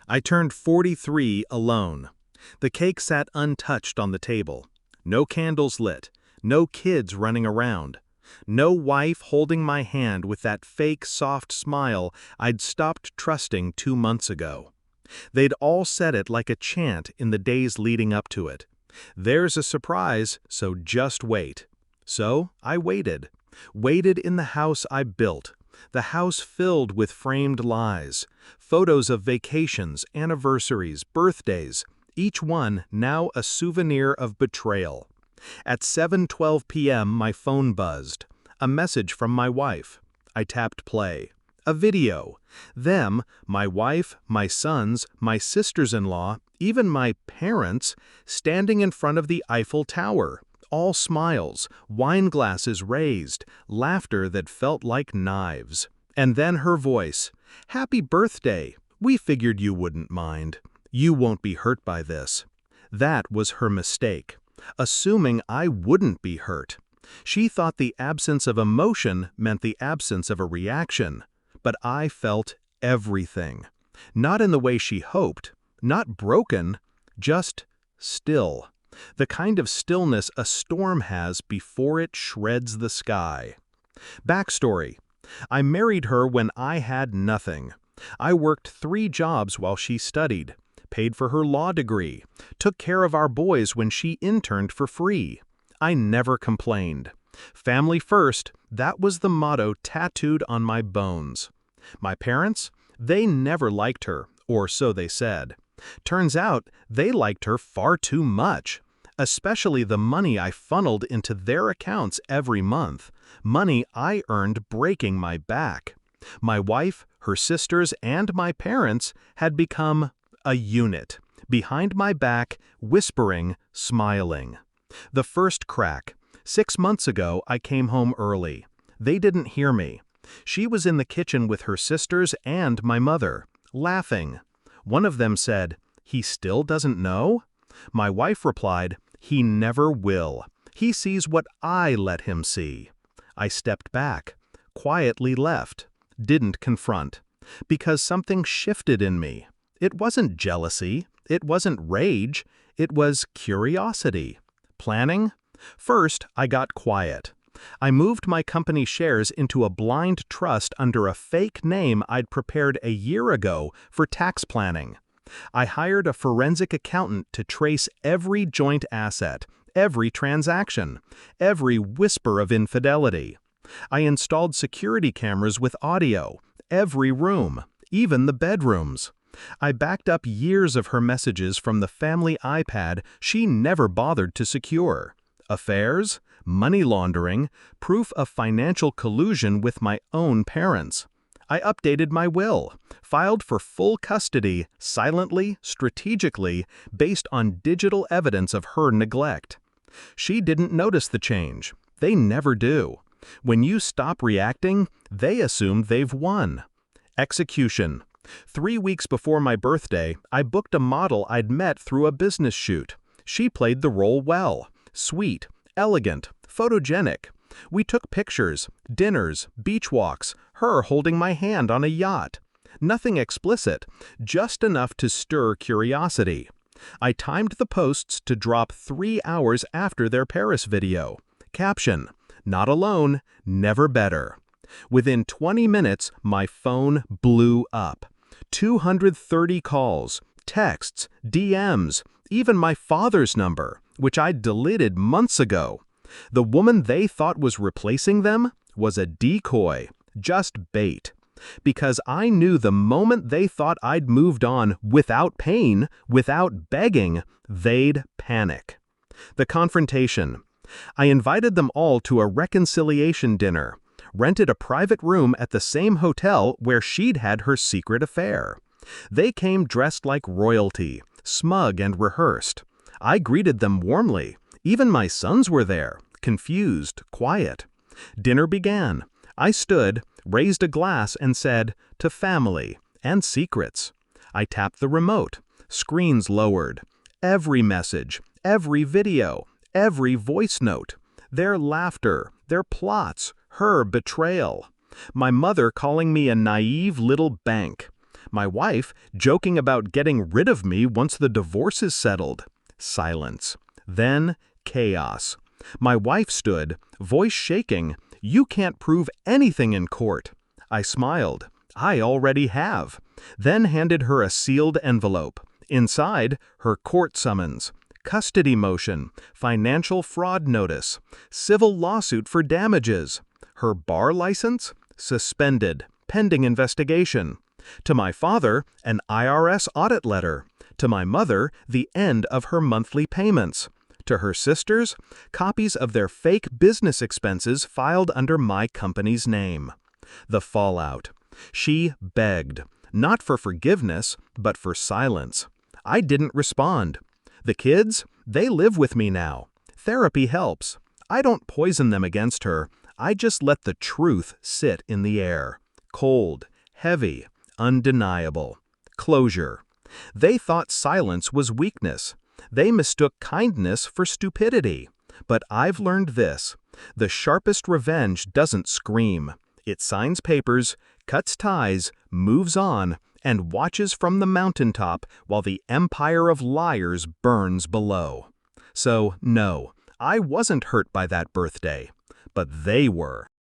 I turned 43 alone. The cake sat untouched on the table. No candles lit, no kids running around. No wife holding my hand with that fake soft smile I'd stopped trusting 2 months ago. They'd all said it like a chant in the days leading up to it. There's a surprise, so just wait. So I waited. Waited in the house I built. The house filled with framed lies. Photos of vacations, anniversaries, birthdays, each one now a souvenir of betrayal. At 7:12 p.m. my phone buzzed. A message from my wife. I tapped play. A video. Them, my wife, my sons, my sisters-in-law, even my parents, standing in front of the Eiffel Tower. All smiles, wine glasses raised, laughter that felt like knives. And then her voice. "Happy birthday. We figured you wouldn't mind. You won't be hurt by this." That was her mistake. Assuming I wouldn't be hurt. She thought the absence of emotion meant the absence of a reaction. But I felt everything. Not in the way she hoped. Not broken. Just still. The kind of stillness a storm has before it shreds the sky. Backstory. I married her when I had nothing. I worked 3 jobs while she studied, paid for her law degree, took care of our boys when she interned for free. I never complained. Family first, that was the motto tattooed on my bones. My parents? They never liked her, or so they said. Turns out, they liked her far too much. Especially the money I funneled into their accounts every month. Money I earned breaking my back. My wife, her sisters, and my parents had become a unit. Behind my back, whispering, smiling. The first crack. 6 months ago, I came home early. They didn't hear me. She was in the kitchen with her sisters and my mother, laughing. One of them said, "He still doesn't know?" My wife replied, "He never will. He sees what I let him see." I stepped back, quietly left, didn't confront, because something shifted in me. It wasn't jealousy, it wasn't rage, it was curiosity. Planning? First, I got quiet. I moved my company shares into a blind trust under a fake name I'd prepared a year ago for tax planning. I hired a forensic accountant to trace every joint asset, every transaction, every whisper of infidelity. I installed security cameras with audio, every room, even the bedrooms. I backed up years of her messages from the family iPad she never bothered to secure. Affairs, money laundering, proof of financial collusion with my own parents. I updated my will, filed for full custody, silently, strategically, based on digital evidence of her neglect. She didn't notice the change. They never do. When you stop reacting, they assume they've won. Execution. 3 weeks before my birthday, I booked a model I'd met through a business shoot. She played the role well. Sweet, elegant, photogenic. We took pictures, dinners, beach walks, her holding my hand on a yacht. Nothing explicit, just enough to stir curiosity. I timed the posts to drop 3 hours after their Paris video. Caption: "Not alone, never better." Within 20 minutes, my phone blew up. 230 calls, texts, DMs, even my father's number, which I'd deleted months ago. The woman they thought was replacing them was a decoy, just bait. Because I knew the moment they thought I'd moved on without pain, without begging, they'd panic. The confrontation. I invited them all to a reconciliation dinner, rented a private room at the same hotel where she'd had her secret affair. They came dressed like royalty, smug and rehearsed. I greeted them warmly. Even my sons were there, confused, quiet. Dinner began. I stood, raised a glass and said, "To family and secrets." I tapped the remote. Screens lowered. Every message, every video, every voice note. Their laughter, their plots, her betrayal. My mother calling me a naive little bank. My wife joking about getting rid of me once the divorce is settled. Silence. Then chaos. My wife stood, voice shaking. You can't prove anything in court. I smiled. I already have. Then handed her a sealed envelope. Inside, her court summons, custody motion, financial fraud notice, civil lawsuit for damages. Her bar license? Suspended, pending investigation. To my father, an IRS audit letter. To my mother, the end of her monthly payments. To her sisters, copies of their fake business expenses filed under my company's name. The fallout. She begged, not for forgiveness, but for silence. I didn't respond. The kids, they live with me now. Therapy helps. I don't poison them against her. I just let the truth sit in the air. Cold, heavy, undeniable. Closure. They thought silence was weakness. They mistook kindness for stupidity. But I've learned this. The sharpest revenge doesn't scream. It signs papers, cuts ties, moves on, and watches from the mountaintop while the empire of liars burns below. So, no, I wasn't hurt by that birthday. But they were.